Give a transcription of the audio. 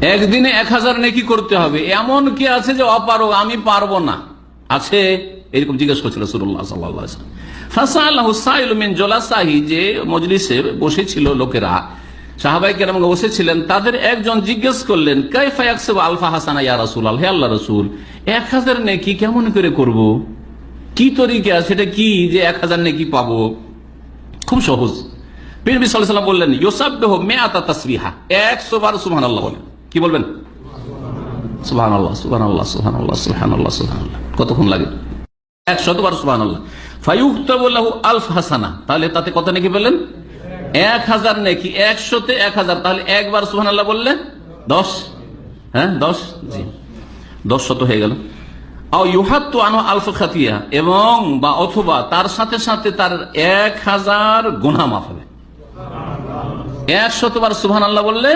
একদিনে 1000 নেকি করতে হবে, এমন কি আছে যে অপারগ, আমি পারবো না, আছে? এরকম জিজ্ঞেস করছিল রাসূলুল্লাহ সাল্লাল্লাহু আলাইহি ওয়াসাল্লাম। ফাসালাহু সাইলুম মিন জুলাসাহি, যে মজলিসে বসেছিল লোকেরা, সাহাবায়ে কেরাম বসেছিলেন, তাদের একজন জিজ্ঞেস করলেন, কাইফা ইয়াকসিবু আলফা হাসানা ইয়া রাসূলুল্লাহ, হে আল্লাহর রাসূল, 1000 নেকি কেমন করে করব, কি তরিকা, সেটা কি যে 1000 নেকি পাবো? খুব সহজ। পীর নবী সাল্লাল্লাহু আলাইহি ওয়াসাল্লাম বললেন, ইউসাব্বিহু মিআতা তাসবিহা, 100 বার সুবহানাল্লাহ বলেন। কি বলবেন? সুবহানাল্লাহ সুবহানাল্লাহ সুবহানাল্লাহ সুবহানাল্লাহ সুবহানাল্লাহ। কতক্ষণ লাগে? 100 বার সুবহানাল্লাহ। ফায়ুক্তাবু লাহু আলফ হাসানা, তাহলে তাতে কত নেকি পেলেন? 1000 নেকি। 100-তে 1000, তাহলে একবার সুবহানাল্লাহ বললে 10, হ্যাঁ 10, জি 10 শত হয়ে গেল। আও ইউহাত্তু আনহু আলফ খাতিয়া, এবং বা অথবা তার সাথে সাথে তার 1000 গুনাহ মাফ হবে। 100 বার সুবহানাল্লাহ বললে